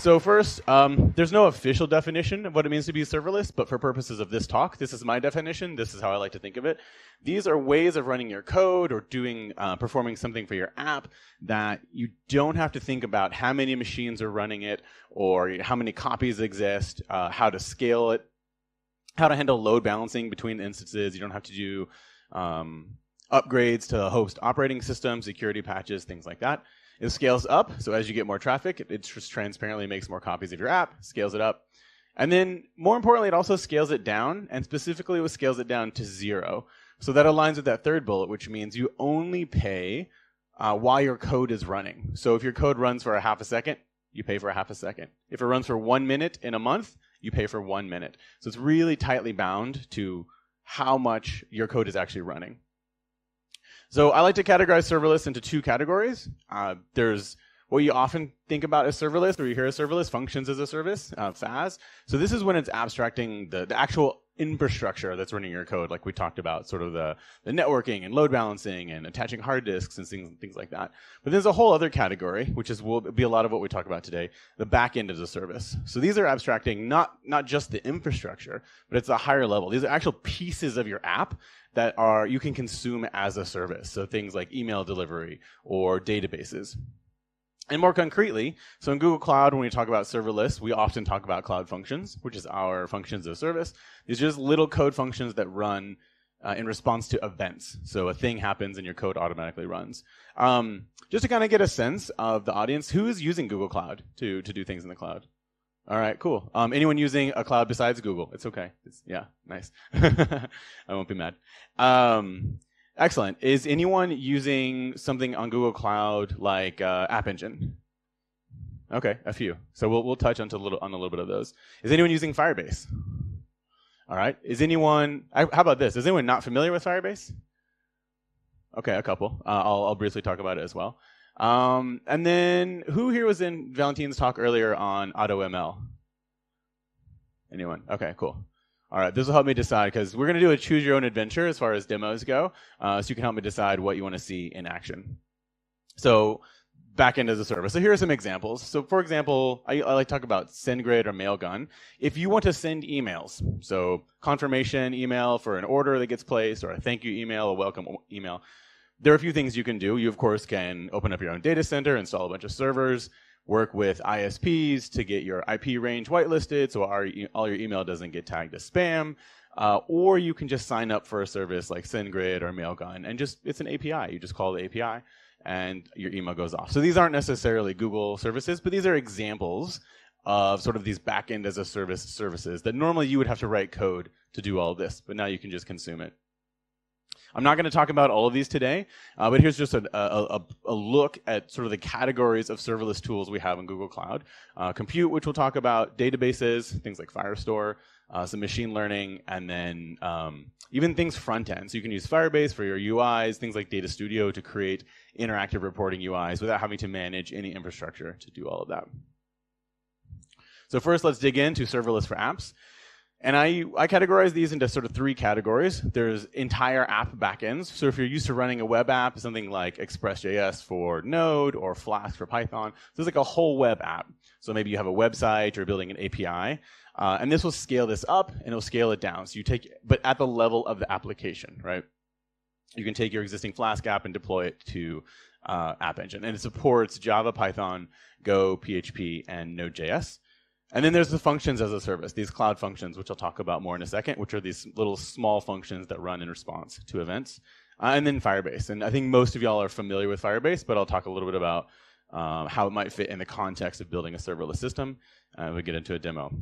So first, there's no official definition of what it means to be serverless, but for purposes of this talk, this is my definition. This is how I like to think of it. These are ways of running your code or doing, performing something for your app that you don't have to think about how many machines are running it or how many copies exist, how to scale it, how to handle load balancing between instances. You don't have to do upgrades to host operating systems, security patches, things like that. It scales up, so as you get more traffic, it just transparently makes more copies of your app, scales it up. And then, more importantly, it also scales it down, and specifically it scales it down to 0. So that aligns with that third bullet, which means you only pay while your code is running. So if your code runs for a half a second, you pay for a half a second. If it runs for 1 minute in a month, you pay for 1 minute. So it's really tightly bound to how much your code is actually running. So I like to categorize serverless into 2 categories. There's what you often think about as serverless, or you hear as serverless, functions as a service, FAS. So this is when it's abstracting the actual infrastructure that's running your code, like we talked about, sort of the networking and load balancing and attaching hard disks and things like that. But there's a whole other category, which will be a lot of what we talk about today, the backend as a service. So these are abstracting not just the infrastructure, but it's a higher level. These are actual pieces of your app that you can consume as a service. So things like email delivery or databases. And more concretely, so in Google Cloud, when we talk about serverless, we often talk about cloud functions, which is our functions of service. These are just little code functions that run in response to events. So a thing happens and your code automatically runs. Just to kind of get a sense of the audience, who is using Google Cloud to do things in the cloud? All right, cool. Anyone using a cloud besides Google? It's okay. Yeah, nice. I won't be mad. Excellent. Is anyone using something on Google Cloud like App Engine? Okay, a few. So we'll touch on a little bit of those. Is anyone using Firebase? All right. Is anyone? How about this? Is anyone not familiar with Firebase? Okay, a couple. I'll briefly talk about it as well. And then, who here was in Valentine's talk earlier on AutoML? Anyone? Okay, cool. All right, this will help me decide, because we're going to do a choose your own adventure as far as demos go, so you can help me decide what you want to see in action. So, backend as a service. So here are some examples. So for example, I like to talk about SendGrid or Mailgun. If you want to send emails, so confirmation email for an order that gets placed, or a thank you email, a welcome email, there are a few things you can do. You, of course, can open up your own data center, install a bunch of servers, work with ISPs to get your IP range whitelisted so all your email doesn't get tagged as spam. Or you can just sign up for a service like SendGrid or Mailgun, and it's an API. You just call the API, and your email goes off. So these aren't necessarily Google services, but these are examples of sort of these backend as a service services that normally you would have to write code to do all of this, but now you can just consume it. I'm not going to talk about all of these today, but here's just a look at sort of the categories of serverless tools we have in Google Cloud. Compute, which we'll talk about, databases, things like Firestore, some machine learning, and then even things front end. So you can use Firebase for your UIs, things like Data Studio to create interactive reporting UIs without having to manage any infrastructure to do all of that. So first, let's dig into serverless for apps. And I categorize these into sort of 3 categories. There's entire app backends. So if you're used to running a web app, something like Express.js for Node or Flask for Python, so it's like a whole web app. So maybe you have a website or building an API. And this will scale this up and it'll scale it down. So but at the level of the application, right? You can take your existing Flask app and deploy it to App Engine. And it supports Java, Python, Go, PHP, and Node.js. And then there's the functions as a service, these cloud functions, which I'll talk about more in a second, which are these little small functions that run in response to events. And then Firebase. And I think most of y'all are familiar with Firebase, but I'll talk a little bit about how it might fit in the context of building a serverless system. We'll get into a demo.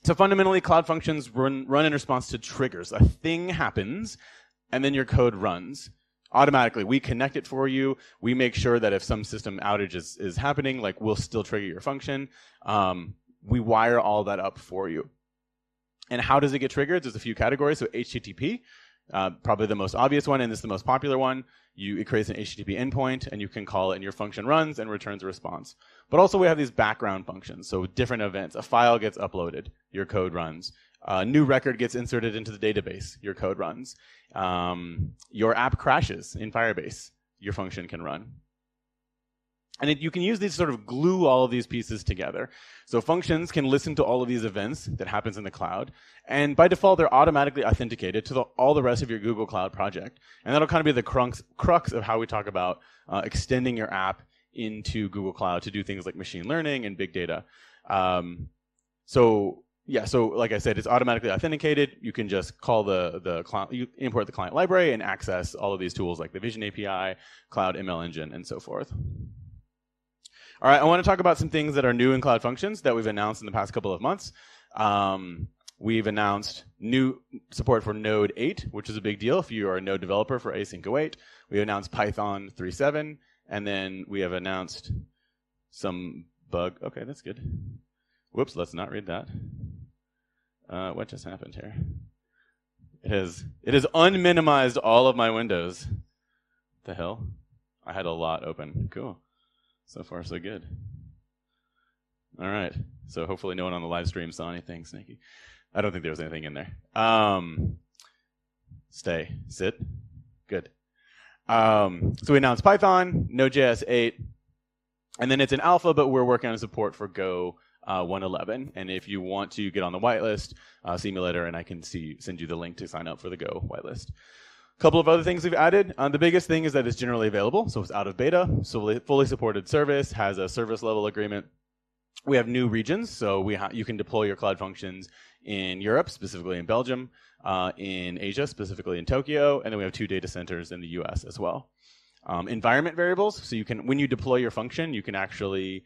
So fundamentally, cloud functions run in response to triggers. A thing happens, and then your code runs. Automatically, we connect it for you. We make sure that if some system outage is happening, like we'll still trigger your function. We wire all that up for you. And how does it get triggered? There's a few categories. So HTTP, probably the most obvious one, and this is the most popular one. It creates an HTTP endpoint, and you can call it, and your function runs and returns a response. But also we have these background functions, so different events. A file gets uploaded, your code runs. A new record gets inserted into the database, your code runs. Your app crashes in Firebase, your function can run. And you can use these to sort of glue all of these pieces together. So functions can listen to all of these events that happens in the cloud. And by default, they're automatically authenticated to all the rest of your Google Cloud project. And that'll kind of be the crux of how we talk about extending your app into Google Cloud to do things like machine learning and big data. So like I said, it's automatically authenticated. You can just call the client, you import the client library and access all of these tools like the Vision API, Cloud ML Engine, and so forth. All right, I want to talk about some things that are new in Cloud Functions that we've announced in the past couple of months. We've announced new support for Node 8, which is a big deal if you are a Node developer for async await. We announced Python 3.7, and then we have announced some bug. Okay, that's good. Whoops, let's not read that. What just happened here? It has unminimized all of my windows. What the hell? I had a lot open. Cool. So far, so good. All right. So hopefully no one on the live stream saw anything snaky. I don't think there was anything in there. Stay. Sit. Good. So we announced Python, Node.js 8, and then it's in alpha, but we're working on support for Go 1.11. And if you want to get on the whitelist, see me later, and I can send you the link to sign up for the Go whitelist. A couple of other things we've added. The biggest thing is that it's generally available, so it's out of beta. So fully supported service, has a service level agreement. We have new regions, so you can deploy your Cloud Functions in Europe, specifically in Belgium, in Asia, specifically in Tokyo, and then we have 2 data centers in the US as well. Environment variables, so when you deploy your function, you can actually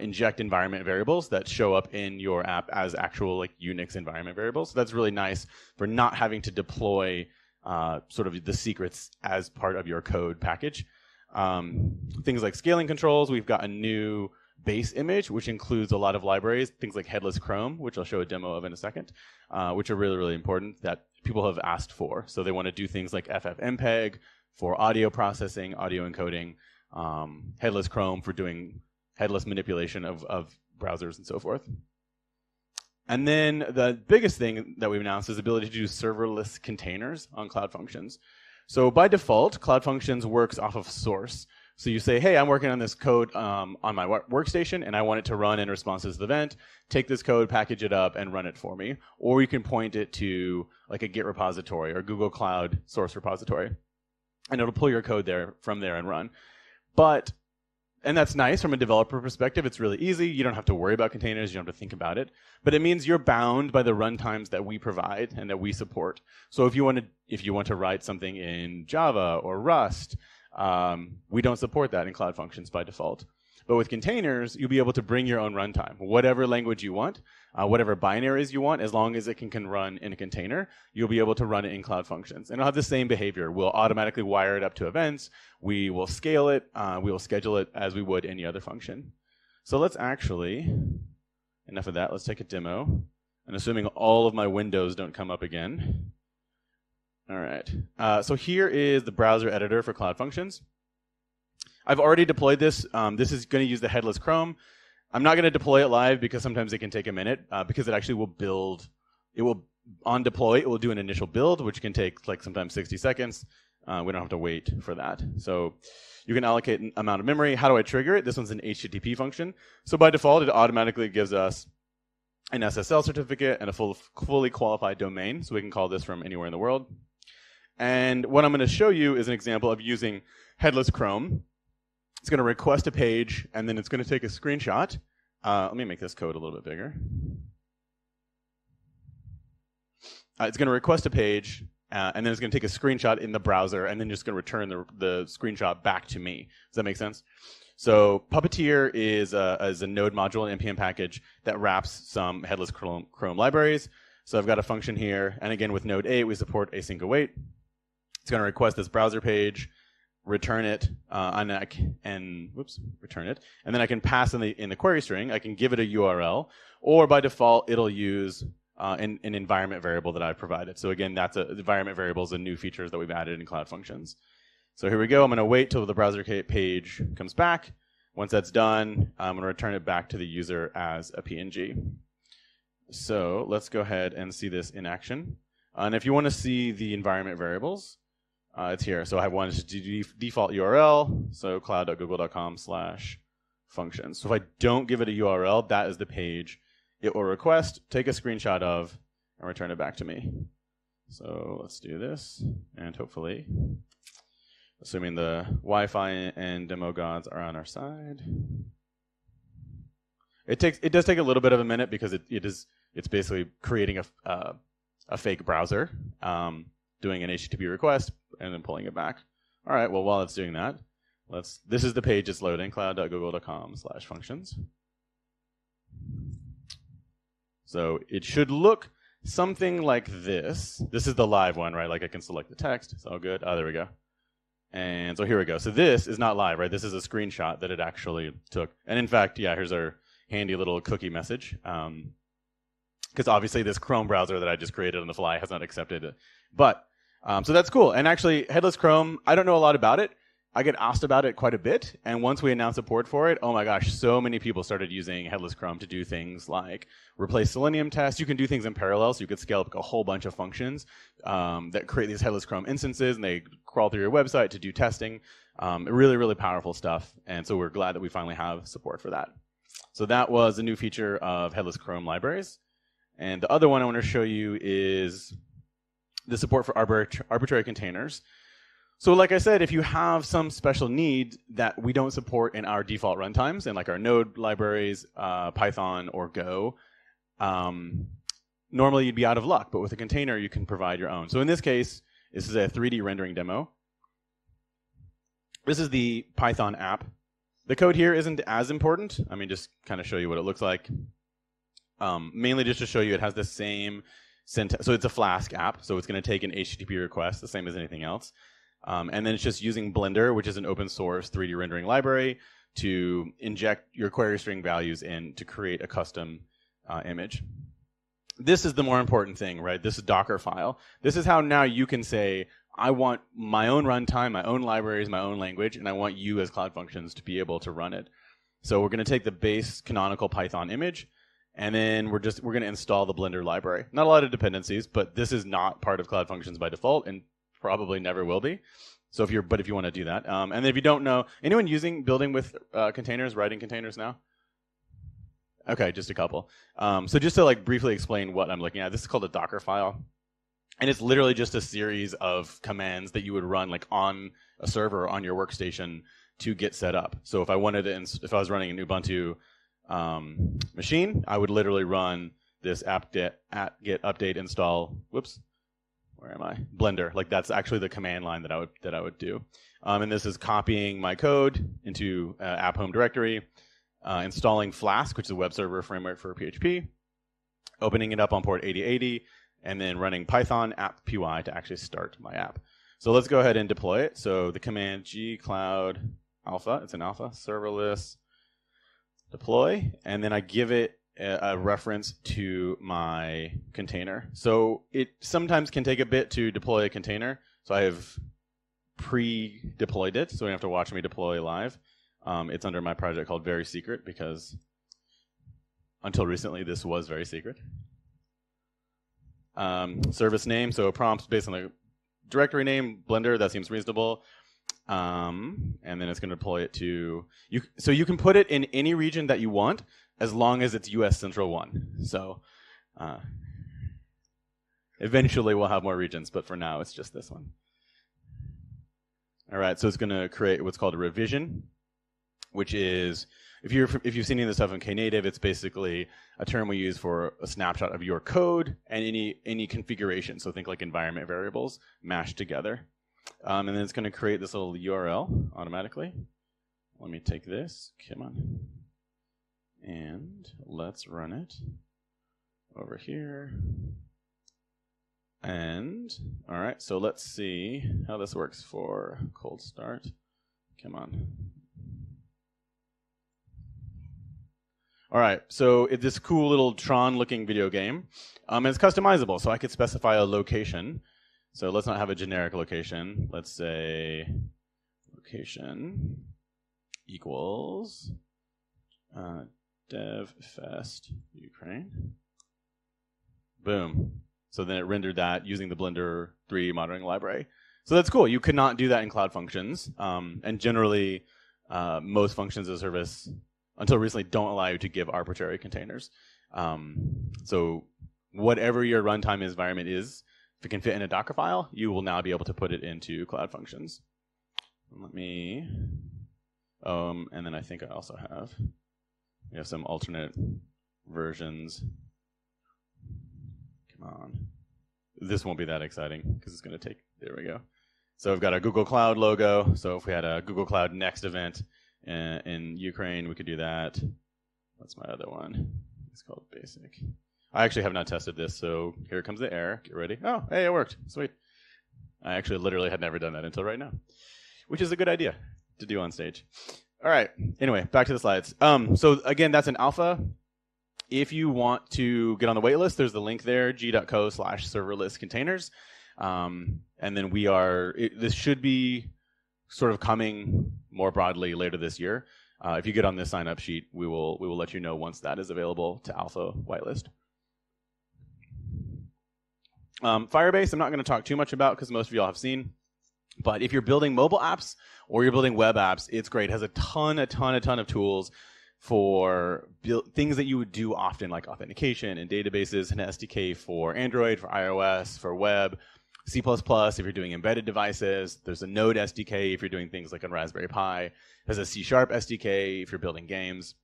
inject environment variables that show up in your app as actual like Unix environment variables. So that's really nice for not having to deploy sort of the secrets as part of your code package. Things like scaling controls, we've got a new base image, which includes a lot of libraries, things like headless Chrome, which I'll show a demo of in a second, which are really, really important that people have asked for. So they want to do things like FFmpeg for audio processing, audio encoding, headless Chrome for doing headless manipulation of browsers and so forth. And then the biggest thing that we've announced is the ability to do serverless containers on Cloud Functions. So by default, Cloud Functions works off of source. So you say, hey, I'm working on this code on my workstation, and I want it to run in response to this event. Take this code, package it up, and run it for me. Or you can point it to like a Git repository or Google Cloud source repository, and it'll pull your code from there and run. And that's nice from a developer perspective. It's really easy. You don't have to worry about containers. You don't have to think about it. But it means you're bound by the runtimes that we provide and that we support. So if you want to write something in Java or Rust, we don't support that in Cloud Functions by default. But with containers, you'll be able to bring your own runtime. Whatever language you want, whatever binaries you want, as long as it can run in a container, you'll be able to run it in Cloud Functions. And it'll have the same behavior. We'll automatically wire it up to events. We will scale it. We will schedule it as we would any other function. So let's actually, enough of that, let's take a demo. And assuming all of my windows don't come up again. All right. So here is the browser editor for Cloud Functions. I've already deployed this. This is going to use the headless Chrome. I'm not going to deploy it live because sometimes it can take a minute because it actually will build. It will, on deploy, it will do an initial build, which can take like sometimes 60 seconds. We don't have to wait for that. So you can allocate an amount of memory. How do I trigger it? This one's an HTTP function. So by default, it automatically gives us an SSL certificate and a fully qualified domain. So we can call this from anywhere in the world. And what I'm going to show you is an example of using headless Chrome. It's going to request a page, and then it's going to take a screenshot. Let me make this code a little bit bigger. It's going to request a page, and then it's going to take a screenshot in the browser, and then just going to return the screenshot back to me. Does that make sense? So Puppeteer is a Node module, an NPM package that wraps some headless Chrome libraries. So I've got a function here, and again with Node 8, we support async await. It's going to request this browser page, return it, return it, and then I can pass in the query string. I can give it a URL, or by default, it'll use an environment variable that I've provided. So again, environment variables and new features that we've added in Cloud Functions. So here we go. I'm going to wait till the browser page comes back. Once that's done, I'm going to return it back to the user as a PNG. So let's go ahead and see this in action. And if you want to see the environment variables, it's here. So I have one default URL, so cloud.google.com/ functions. So if I don't give it a URL, that is the page it will request, take a screenshot of, and return it back to me. So let's do this, and hopefully, assuming the Wi-Fi and demo gods are on our side. It does take a little bit of a minute because it's basically creating a fake browser, doing an HTTP request, and then pulling it back. All right, well, while it's doing that, this is the page it's loading, cloud.google.com/functions. So it should look something like this. This is the live one, right? Like I can select the text. It's all good. Oh, there we go. And so here we go. So this is not live, right? This is a screenshot that it actually took. And in fact, yeah, here's our handy little cookie message. Because obviously this Chrome browser that I just created on the fly has not accepted it. But, so that's cool. And actually, Headless Chrome, I don't know a lot about it. I get asked about it quite a bit, and once we announced support for it, oh my gosh, so many people started using Headless Chrome to do things like replace Selenium tests. You can do things in parallel, so you could scale up a whole bunch of functions that create these Headless Chrome instances, and they crawl through your website to do testing. Really, really powerful stuff, and so we're glad that we finally have support for that. So that was a new feature of Headless Chrome libraries. And the other one I want to show you is the support for arbitrary containers. So like I said, if you have some special need that we don't support in our default runtimes, in like our Node libraries, Python or Go, normally you'd be out of luck. But with a container, you can provide your own. So in this case, this is a 3D rendering demo. This is the Python app. The code here isn't as important. I mean, just kind of show you what it looks like. Mainly just to show you it has the same syntax. So it's a Flask app, so it's going to take an HTTP request, the same as anything else. And then it's just using Blender, which is an open source 3D rendering library, to inject your query string values in to create a custom image. This is the more important thing, right? This is Docker file. This is how now you can say, I want my own runtime, my own libraries, my own language, and I want you as Cloud Functions to be able to run it. So we're going to take the base canonical Python image, and then we're going to install the Blender library. Not a lot of dependencies, but this is not part of Cloud Functions by default, and probably never will be. So if you want to do that, and if you don't know, anyone building with containers, writing containers now? Okay, just a couple. So just to like briefly explain what I'm looking at, this is called a Docker file, and it's literally just a series of commands that you would run like on a server or on your workstation to get set up. So if I wanted to, if I was running an Ubuntu machine, I would literally run this apt-get update install. Whoops. Where am I? Blender. Like that's actually the command line that I would do. And this is copying my code into app home directory, installing Flask, which is a web server framework for PHP, opening it up on port 8080, and then running Python app py to actually start my app. So let's go ahead and deploy it. So the command gcloud alpha, it's an alpha, serverless deploy, and then I give it a reference to my container. So it sometimes can take a bit to deploy a container. So I have pre-deployed it, so you don't have to watch me deploy live. It's under my project called Very Secret because until recently this was very secret. Service name, so prompts based on the directory name, Blender, that seems reasonable. And then it's going to deploy it to you. So you can put it in any region that you want, as long as it's US Central 1. So eventually we'll have more regions, but for now it's just this one. All right, so it's going to create what's called a revision, which is, if you've seen any of the stuff in Knative, it's basically a term we use for a snapshot of your code and any configuration. So think like environment variables mashed together. And then it's going to create this little URL automatically. Let me take this. Come on. And let's run it over here. And, all right, so let's see how this works for cold start. Come on. All right, so it's this cool little Tron-looking video game. And it's customizable, so I could specify a location. So let's not have a generic location. Let's say location equals DevFest Ukraine. Boom. So then it rendered that using the Blender 3D modeling library. So that's cool. You could not do that in Cloud Functions. And generally, most functions as a service until recently, don't allow you to give arbitrary containers. So whatever your runtime environment is, if it can fit in a Docker file, you will now be able to put it into Cloud Functions. Let me, and then I think I also we have some alternate versions. Come on. This won't be that exciting because it's going to take, there we go. So I've got a Google Cloud logo. So if we had a Google Cloud Next event in Ukraine, we could do that. What's my other one? It's called Basic. I actually have not tested this, so here comes the error. Get ready. Oh, hey, it worked. Sweet. I actually literally had never done that until right now, which is a good idea to do on stage. All right. Anyway, back to the slides. So again, that's an alpha. If you want to get on the wait list, there's the link there, g.co/serverless containers. And then this should be sort of coming more broadly later this year. If you get on this sign-up sheet, we will let you know once that is available to alpha whitelist. Firebase, I'm not going to talk too much about because most of y'all have seen. But if you're building mobile apps or you're building web apps, it's great. It has a ton of tools for things that you would do often, like authentication and databases, and SDK for Android, for iOS, for web, C++ if you're doing embedded devices. There's a Node SDK if you're doing things like on Raspberry Pi. There's a C# SDK if you're building games.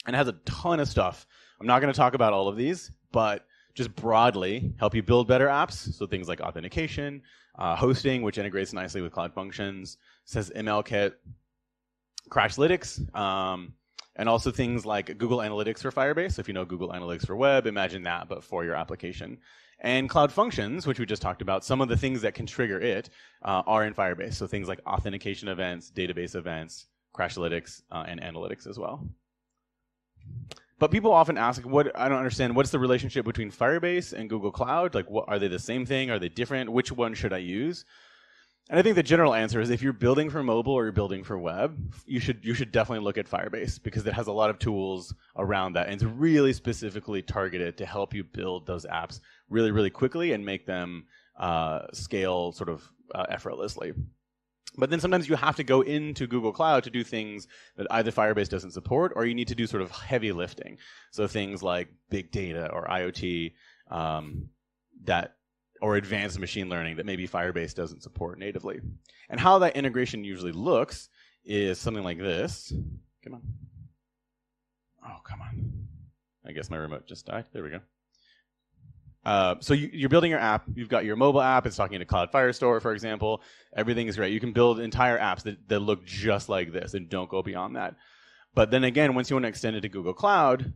And it has a ton of stuff. I'm not going to talk about all of these, but just broadly help you build better apps. So things like authentication, hosting, which integrates nicely with Cloud Functions, says MLKit, Crashlytics, and also things like Google Analytics for Firebase. So if you know Google Analytics for web, imagine that, but for your application. And Cloud Functions, which we just talked about, some of the things that can trigger it are in Firebase. So things like authentication events, database events, Crashlytics, and analytics as well. But people often ask, I don't understand, what's the relationship between Firebase and Google Cloud? Like, are they the same thing? Are they different? Which one should I use? And I think the general answer is if you're building for mobile or you're building for web, you should definitely look at Firebase because it has a lot of tools around that and it's really specifically targeted to help you build those apps really, really quickly and make them scale sort of effortlessly. But then sometimes you have to go into Google Cloud to do things that either Firebase doesn't support or you need to do sort of heavy lifting. So things like big data or IoT or advanced machine learning that maybe Firebase doesn't support natively. And how that integration usually looks is something like this. Come on. Oh, come on. I guess my remote just died. There we go. So you're building your app. You've got your mobile app. It's talking to Cloud Firestore, for example. Everything is great. You can build entire apps that look just like this and don't go beyond that. But then again, once you want to extend it to Google Cloud,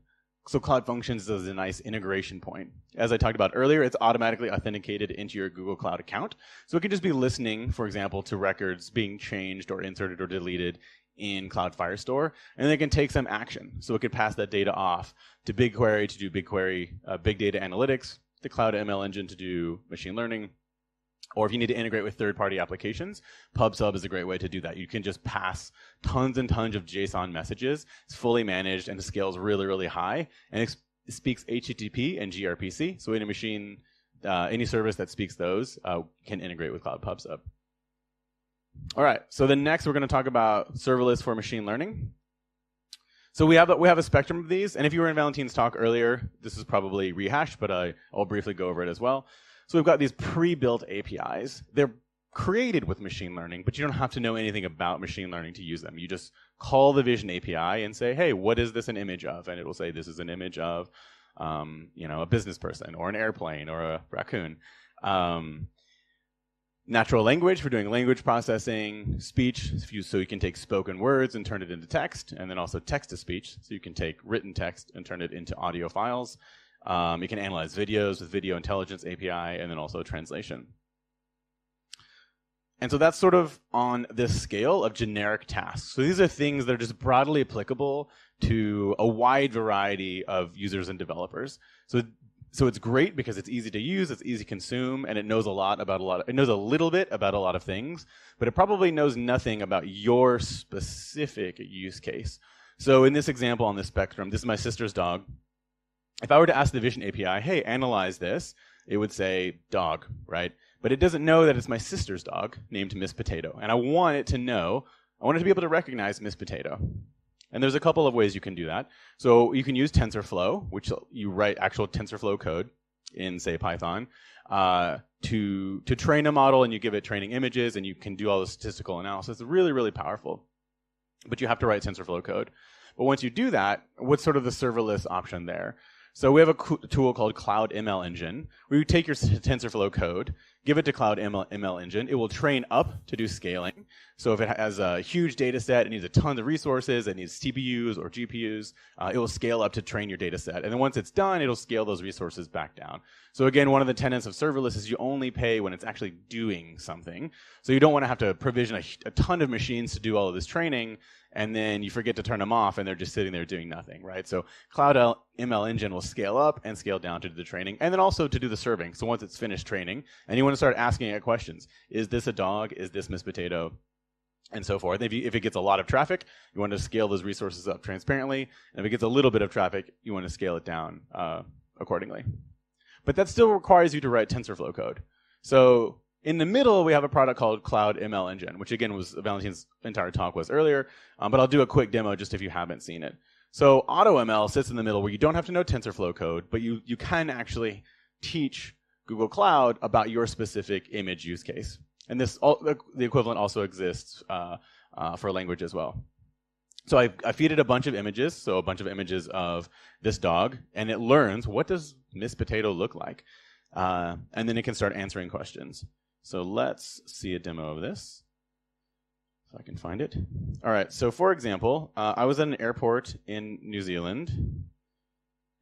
so Cloud Functions is a nice integration point. As I talked about earlier, it's automatically authenticated into your Google Cloud account. So it could just be listening, for example, to records being changed or inserted or deleted in Cloud Firestore, and then it can take some action. So it could pass that data off to BigQuery to do BigQuery big data analytics, the Cloud ML engine to do machine learning, or if you need to integrate with third-party applications, PubSub is a great way to do that. You can just pass tons and tons of JSON messages. It's fully managed and it scales really, really high. And it speaks HTTP and gRPC. So any machine, any service that speaks those can integrate with Cloud PubSub. All right, so then next we're going to talk about serverless for machine learning. So we have a spectrum of these. And if you were in Valentine's talk earlier, this is probably rehashed, but I'll briefly go over it as well. So we've got these pre-built APIs. They're created with machine learning, but you don't have to know anything about machine learning to use them. You just call the Vision API and say, hey, what is this an image of? And it will say this is an image of a business person or an airplane or a raccoon. Natural language for doing language processing, speech, so you can take spoken words and turn it into text, and then also text-to-speech, so you can take written text and turn it into audio files. You can analyze videos with Video Intelligence API, and then also translation. And so that's sort of on this scale of generic tasks. So these are things that are just broadly applicable to a wide variety of users and developers. So it's great because it's easy to use, it's easy to consume, and it knows a little bit about a lot of things, but it probably knows nothing about your specific use case. So in this example on this spectrum, this is my sister's dog. If I were to ask the Vision API, hey, analyze this, it would say dog, right? But it doesn't know that it's my sister's dog named Miss Potato. And I want it to be able to recognize Miss Potato. And there's a couple of ways you can do that. So you can use TensorFlow, which you write actual TensorFlow code in, say, Python, to train a model, and you give it training images, and you can do all the statistical analysis. It's really, really powerful. But you have to write TensorFlow code. But once you do that, what's sort of the serverless option there? So we have a tool called Cloud ML Engine, where you take your TensorFlow code, give it to Cloud ML Engine. It will train up to do scaling. So if it has a huge data set, it needs a ton of resources, it needs CPUs or GPUs, it will scale up to train your data set. And then once it's done, it'll scale those resources back down. So again, one of the tenets of serverless is you only pay when it's actually doing something. So you don't want to have to provision a ton of machines to do all of this training, and then you forget to turn them off, and they're just sitting there doing nothing, right? So Cloud ML Engine will scale up and scale down to do the training, and then also to do the serving. So once it's finished training, and you want to start asking it questions. Is this a dog? Is this Miss Potato? And so forth. If it gets a lot of traffic, you want to scale those resources up transparently. And if it gets a little bit of traffic, you want to scale it down accordingly. But that still requires you to write TensorFlow code. So in the middle, we have a product called Cloud ML Engine, which again was Valentin's entire talk was earlier. But I'll do a quick demo just if you haven't seen it. So AutoML sits in the middle where you don't have to know TensorFlow code, but you can actually teach Google Cloud about your specific image use case. And the equivalent also exists for language as well. So I feed it a bunch of images, so a bunch of images of this dog, and it learns, what does Miss Potato look like? And then it can start answering questions. So let's see a demo of this, if I can find it. All right, so for example, I was at an airport in New Zealand,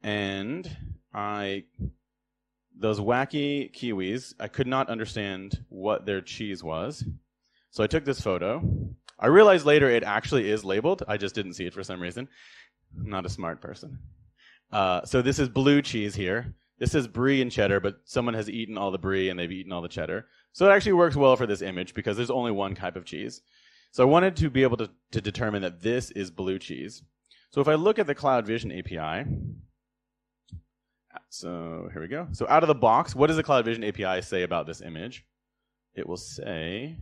and those wacky Kiwis, I could not understand what their cheese was. So I took this photo. I realized later it actually is labeled. I just didn't see it for some reason. I'm not a smart person. So this is blue cheese here. This is brie and cheddar, but someone has eaten all the brie and they've eaten all the cheddar. So it actually works well for this image because there's only one type of cheese. So I wanted to be able to determine that this is blue cheese. So if I look at the Cloud Vision API, so here we go. So out of the box, what does the Cloud Vision API say about this image? It will say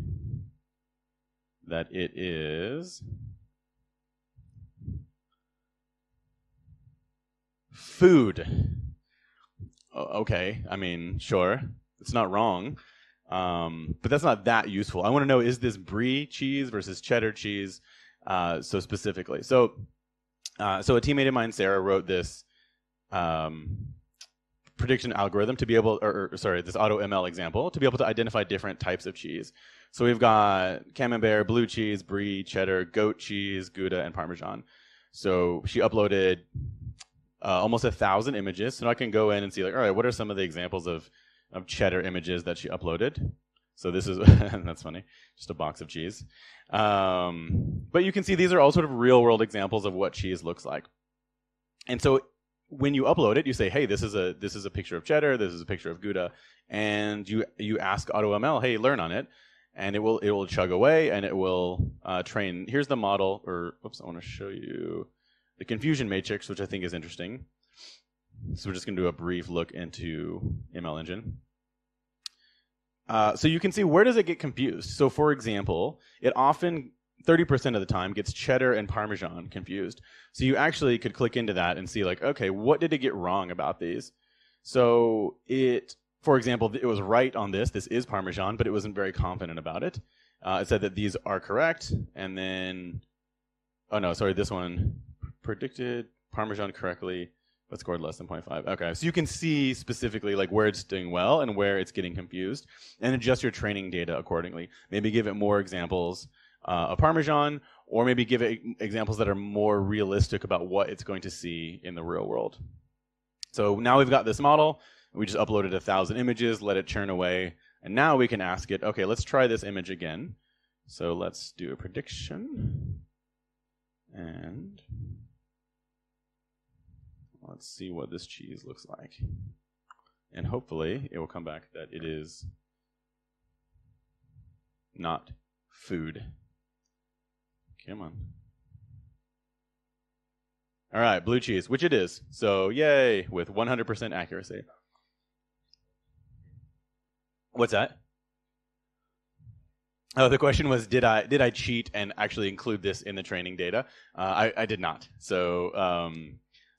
that it is food. Okay, I mean, sure, it's not wrong, but that's not that useful. I want to know, is this brie cheese versus cheddar cheese, so specifically. So a teammate of mine, Sarah, wrote this prediction algorithm to be able, this auto ML example, to be able to identify different types of cheese. So we've got camembert, blue cheese, brie, cheddar, goat cheese, Gouda, and Parmesan. So she uploaded almost 1,000 images. So now I can go in and see, like, all right, what are some of the examples of cheddar images that she uploaded? So this is, that's funny, just a box of cheese. But you can see these are all sort of real world examples of what cheese looks like. And so when you upload it, you say, hey, this is a picture of cheddar, this is a picture of Gouda, and you ask AutoML, hey, learn on it, and it will chug away, and it will train. Here's the model, or oops, I want to show you the confusion matrix, which I think is interesting. So we're just going to do a brief look into ML Engine. So you can see, where does it get confused? So for example, it often 30% of the time gets cheddar and Parmesan confused. So you actually could click into that and see, like, okay, what did it get wrong about these? So for example, it was right on this. This is Parmesan, but it wasn't very confident about it. It said that these are correct, and then, oh no, sorry, this one predicted Parmesan correctly, but scored less than 0.5. Okay, so you can see specifically like where it's doing well and where it's getting confused, and adjust your training data accordingly. Maybe give it more examples of Parmesan, or maybe give it examples that are more realistic about what it's going to see in the real world. So now we've got this model. We just uploaded 1,000 images, let it churn away, and now we can ask it, okay, let's try this image again. So let's do a prediction, and let's see what this cheese looks like. And hopefully it will come back that it is not food. Come on. All right, blue cheese, which it is. So yay, with 100% accuracy. What's that? Oh, the question was, did I cheat and actually include this in the training data? I did not. So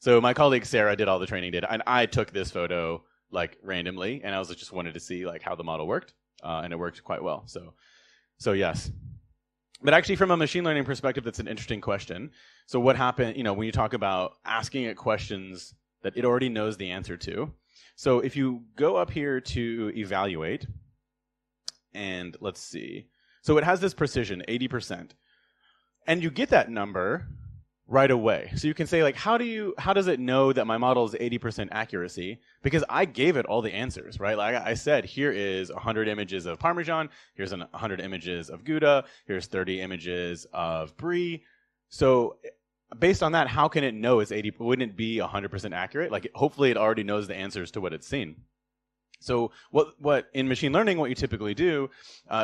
my colleague Sarah did all the training data, and I took this photo like randomly, and I was just wanted to see like how the model worked, and it worked quite well. So yes. But actually, from a machine learning perspective, that's an interesting question. So what happened, when you talk about asking it questions that it already knows the answer to. So if you go up here to evaluate, and let's see. So it has this precision, 80%. And you get that number right away. So you can say, like, how does it know that my model is 80% accuracy? Because I gave it all the answers, right? Like I said, here is 100 images of Parmesan, here's 100 images of Gouda, here's 30 images of Brie. So based on that, how can it know it's 80? Wouldn't it be 100% accurate? Like, hopefully it already knows the answers to what it's seen. So what in machine learning, what you typically do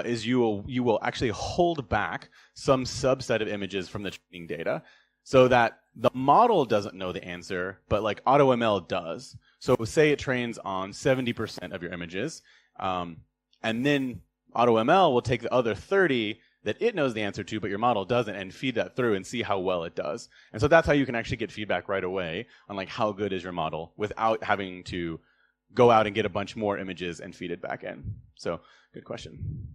is you will actually hold back some subset of images from the training data so that the model doesn't know the answer, but like AutoML does. So say it trains on 70% of your images, and then AutoML will take the other 30 that it knows the answer to, but your model doesn't, and feed that through and see how well it does. And so that's how you can actually get feedback right away on like how good is your model without having to go out and get a bunch more images and feed it back in. So, good question.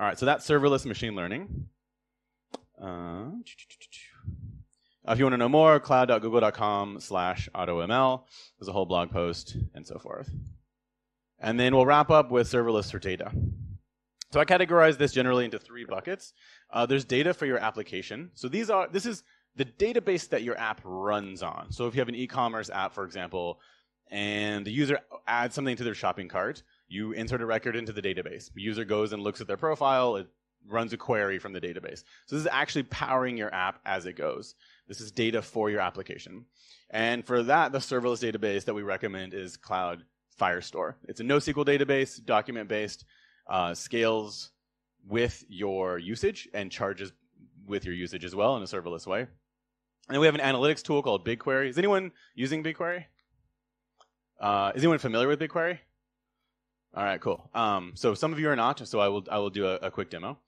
All right, so that's serverless machine learning. If you want to know more, cloud.google.com/AutoML. There's a whole blog post and so forth. And then we'll wrap up with serverless for data. So I categorize this generally into 3 buckets. There's data for your application. So this is the database that your app runs on. So if you have an e-commerce app, for example, and the user adds something to their shopping cart, you insert a record into the database. The user goes and looks at their profile, it runs a query from the database. So this is actually powering your app as it goes. This is data for your application. And for that, the serverless database that we recommend is Cloud Firestore. It's a NoSQL database, document-based, scales with your usage and charges with your usage as well in a serverless way. And then we have an analytics tool called BigQuery. Is anyone using BigQuery? Is anyone familiar with BigQuery? All right, cool. So some of you are not, so I will do a quick demo.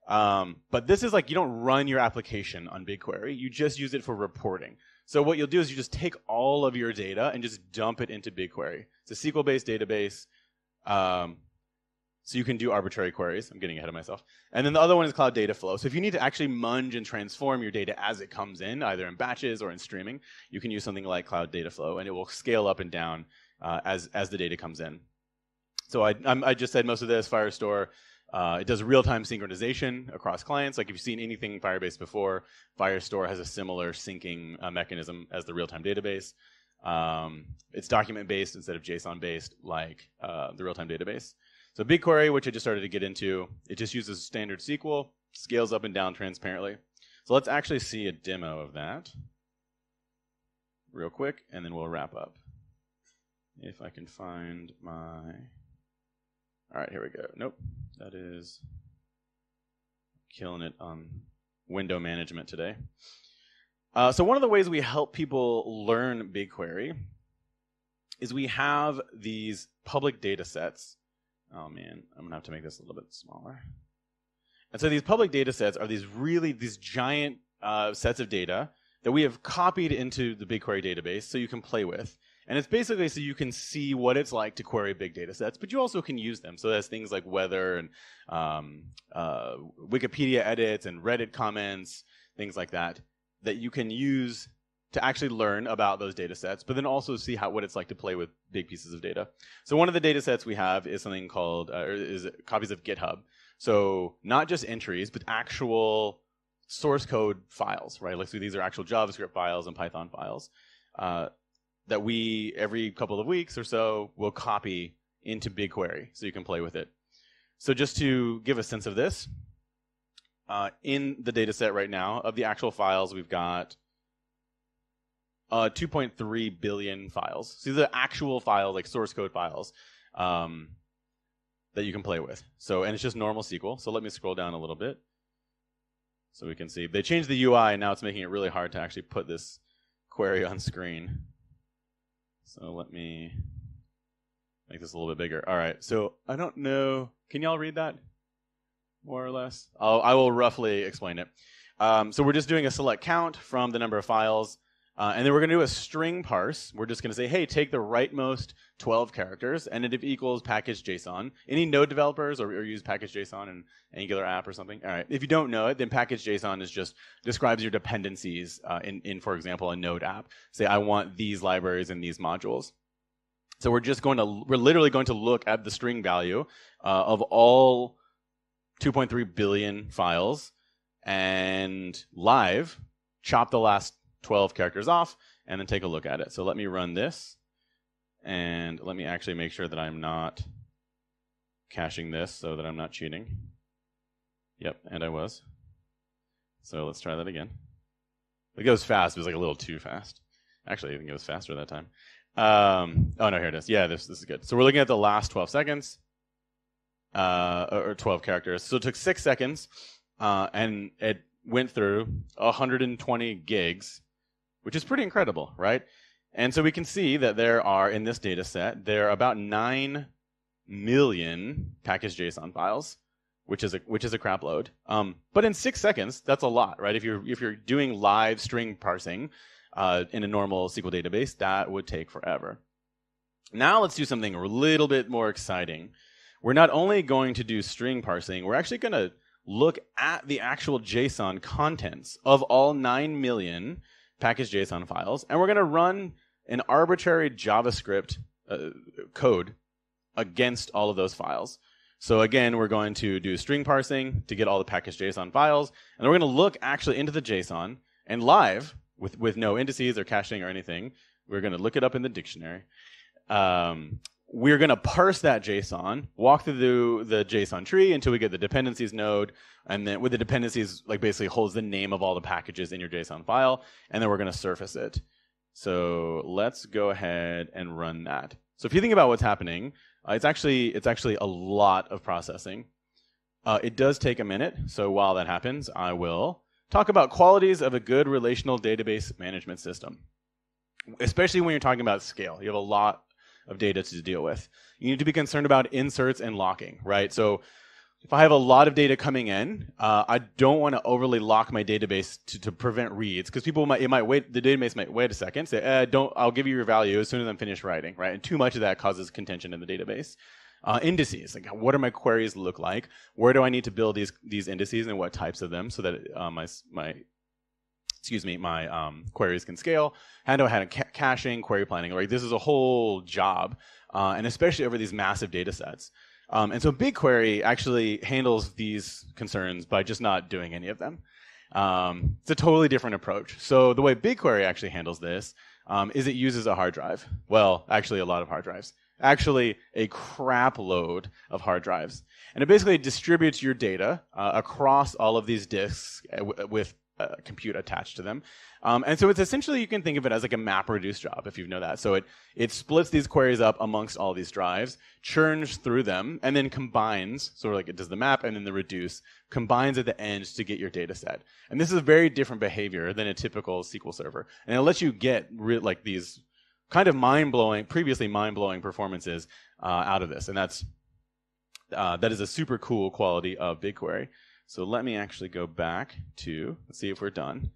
But this is like, you don't run your application on BigQuery. You just use it for reporting. So what you'll do is you just take all of your data and just dump it into BigQuery. It's a SQL-based database. So you can do arbitrary queries. I'm getting ahead of myself. And then the other one is Cloud Data Flow. So if you need to actually munge and transform your data as it comes in, either in batches or in streaming, you can use something like Cloud Data Flow, and it will scale up and down as the data comes in. So I just said most of this. Firestore, it does real-time synchronization across clients. Like if you've seen anything in Firebase before, Firestore has a similar syncing mechanism as the real-time database. It's document-based instead of JSON-based like the real-time database. So BigQuery, which I just started to get into, it just uses standard SQL, scales up and down transparently. So let's actually see a demo of that real quick, and then we'll wrap up. If I can find my... All right, here we go. Nope, that is killing it on window management today. So one of the ways we help people learn BigQuery is we have these public data sets. Oh man, I'm gonna have to make this a little bit smaller. And so these public data sets are these giant sets of data that we have copied into the BigQuery database so you can play with. And it's basically so you can see what it's like to query big data sets, but you also can use them. So there's things like weather and Wikipedia edits and Reddit comments, things like that, that you can use to actually learn about those data sets, but then also see what it's like to play with big pieces of data. So one of the data sets we have is something called, is copies of GitHub. So not just entries, but actual source code files, right? Like, so these are actual JavaScript files and Python files that we, every couple of weeks or so, will copy into BigQuery so you can play with it. So just to give a sense of this, in the data set right now, of the actual files, we've got 2.3 billion files. So these are actual files, like source code files, that you can play with. So, and it's just normal SQL. So let me scroll down a little bit so we can see. They changed the UI, and now it's making it really hard to actually put this query on screen. So let me make this a little bit bigger. All right, so I don't know. Can y'all read that? more or less. I will roughly explain it. So we're just doing a select count from the number of files, and then we're going to do a string parse. We're just going to say, hey, take the rightmost 12 characters, and it equals package.json. Any Node developers or use package.json in Angular app or something? All right. If you don't know it, then package.json is just describes your dependencies in, for example, a Node app. Say, I want these libraries and these modules. So we're literally going to look at the string value of all 2.3 billion files and live chop the last 12 characters off and then take a look at it. So let me run this and let me actually make sure that I'm not caching this so that I'm not cheating. Yep, and I was. So let's try that again. It goes fast, but it's like a little too fast. Actually, I think it was faster that time. Oh no, here it is. Yeah, this is good. So we're looking at the last 12 seconds, or 12 characters. So it took 6 seconds, and it went through 120 gigs, which is pretty incredible, right? And so we can see that there are, in this data set, there are about 9 million package.json files, which is a crap load. But in 6 seconds, that's a lot, right? If you're doing live string parsing in a normal SQL database, that would take forever. Now let's do something a little bit more exciting. We're not only going to do string parsing, we're actually going to look at the actual JSON contents of all 9 million package.json files, and we're going to run an arbitrary JavaScript code against all of those files. So again, we're going to do string parsing to get all the package.json files, and we're going to look actually into the JSON, and live, with no indices or caching or anything, we're going to look it up in the dictionary. We're going to parse that JSON, walk through the JSON tree until we get the dependencies node, and then with the dependencies, like basically holds the name of all the packages in your JSON file, and then we're going to surface it. So let's go ahead and run that. So if you think about what's happening, it's actually a lot of processing. It does take a minute, so while that happens, I will talk about qualities of a good relational database management system, especially when you're talking about scale. You have a lot of data to deal with. You need to be concerned about inserts and locking, right? So if I have a lot of data coming in, I don't want to overly lock my database to prevent reads, because the database might wait a second, say, I'll give you your value as soon as I'm finished writing, right? And too much of that causes contention in the database. Indices, like what do my queries look like? Where do I need to build these indices and what types of them so that my queries can scale? How do I handle caching, query planning? Like this is a whole job, and especially over these massive data sets. And so BigQuery actually handles these concerns by just not doing any of them. It's a totally different approach. So the way BigQuery actually handles this is it uses a hard drive. Well, actually a lot of hard drives. Actually a crap load of hard drives. And it basically distributes your data across all of these disks with compute attached to them. And so it's essentially, you can think of it as like a map reduce job, if you know that. So it splits these queries up amongst all these drives, churns through them, and then combines, sort of like it does the map and then the reduce, combines at the end to get your data set. And this is a very different behavior than a typical SQL server. And it lets you get like these kind of previously mind-blowing performances out of this. And that is a super cool quality of BigQuery. So let me actually go back to, let's see if we're done.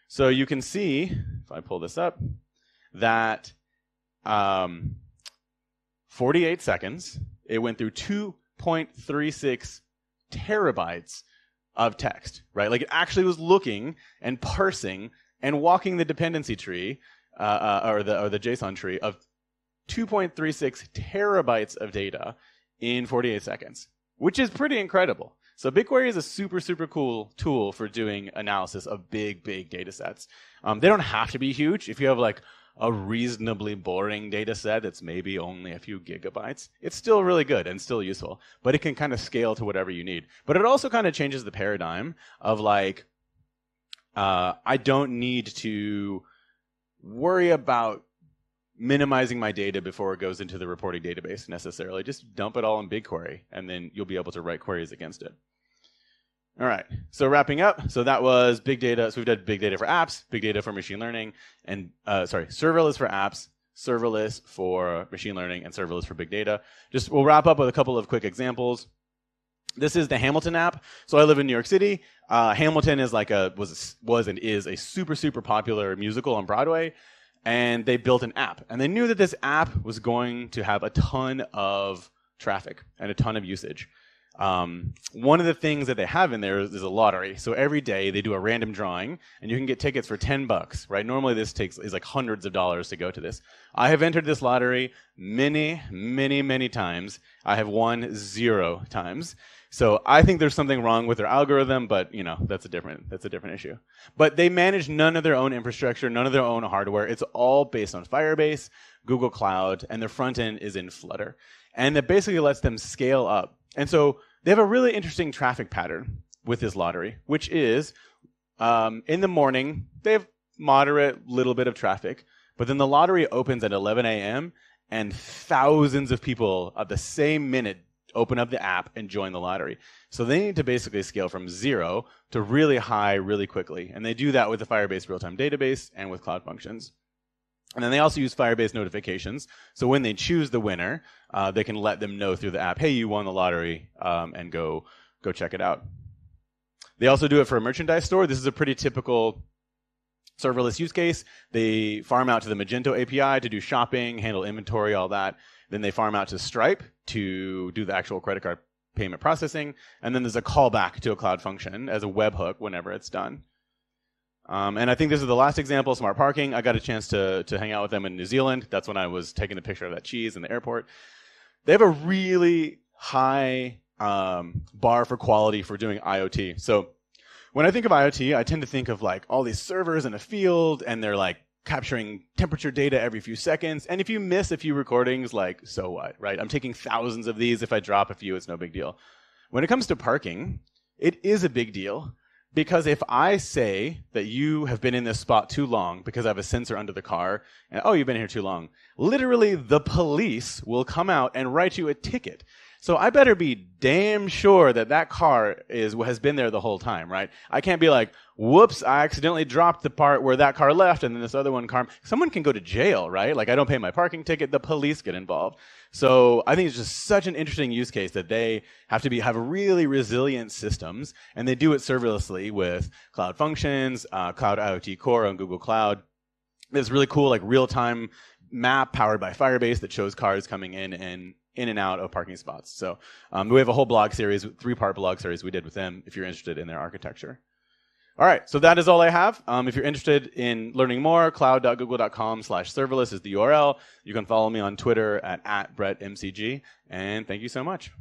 So you can see, if I pull this up, that 48 seconds, it went through 2.36 terabytes of text, right? Like it actually was looking and parsing and walking the dependency tree, or the JSON tree of 2.36 terabytes of data in 48 seconds, which is pretty incredible. So BigQuery is a super, super cool tool for doing analysis of big, big data sets. They don't have to be huge. If you have like a reasonably boring data set that's maybe only a few gigabytes, it's still really good and still useful. But it can kind of scale to whatever you need. But it also kind of changes the paradigm of like, I don't need to worry about minimizing my data before it goes into the reporting database necessarily. Just dump it all in BigQuery, and then you'll be able to write queries against it. All right, so wrapping up, so that was big data. So we've done big data for apps, big data for machine learning, and serverless for apps, serverless for machine learning, and serverless for big data. We'll wrap up with a couple of quick examples. This is the Hamilton app. So I live in New York City. Hamilton is like was and is a super, super popular musical on Broadway. And they built an app. And they knew that this app was going to have a ton of traffic and a ton of usage. One of the things that they have in there is a lottery. So every day they do a random drawing, and you can get tickets for $10, right? Normally this is like hundreds of dollars to go to this. I have entered this lottery many, many, many times. I have won 0 times. So I think there's something wrong with their algorithm, but you know, that's a different issue. But they manage none of their own infrastructure, none of their own hardware. It's all based on Firebase, Google Cloud, and their front end is in Flutter. And that basically lets them scale up. And so they have a really interesting traffic pattern with this lottery, which is in the morning, they have moderate little bit of traffic, but then the lottery opens at 11 a.m. and thousands of people at the same minute open up the app and join the lottery. So they need to basically scale from 0 to really high really quickly. And they do that with the Firebase real-time database and with Cloud Functions. And then they also use Firebase notifications. So when they choose the winner, they can let them know through the app, hey, you won the lottery, and go check it out. They also do it for a merchandise store. This is a pretty typical serverless use case. They farm out to the Magento API to do shopping, handle inventory, all that. Then they farm out to Stripe to do the actual credit card payment processing. And then there's a callback to a Cloud Function as a webhook whenever it's done. And I think this is the last example, smart parking. I got a chance to hang out with them in New Zealand. That's when I was taking a picture of that cheese in the airport. They have a really high bar for quality for doing IoT. So when I think of IoT, I tend to think of like all these servers in a field, and they're like capturing temperature data every few seconds. And if you miss a few recordings, like, so what, right? I'm taking thousands of these. If I drop a few, it's no big deal. When it comes to parking, it is a big deal. Because if I say that you have been in this spot too long because I have a sensor under the car, and oh, you've been here too long, literally the police will come out and write you a ticket. So I better be damn sure that that car has been there the whole time, right? I can't be like, whoops, I accidentally dropped the part where that car left and then this other one car. Someone can go to jail, right? Like I don't pay my parking ticket, the police get involved. So I think it's just such an interesting use case that they have really resilient systems, and they do it serverlessly with Cloud Functions, Cloud IoT Core on Google Cloud. There's really cool like real-time map powered by Firebase that shows cars coming in and out of parking spots. So we have a whole blog series, 3-part blog series we did with them if you're interested in their architecture. All right, so that is all I have. If you're interested in learning more, cloud.google.com/serverless is the URL. You can follow me on Twitter at BretMCG, and thank you so much.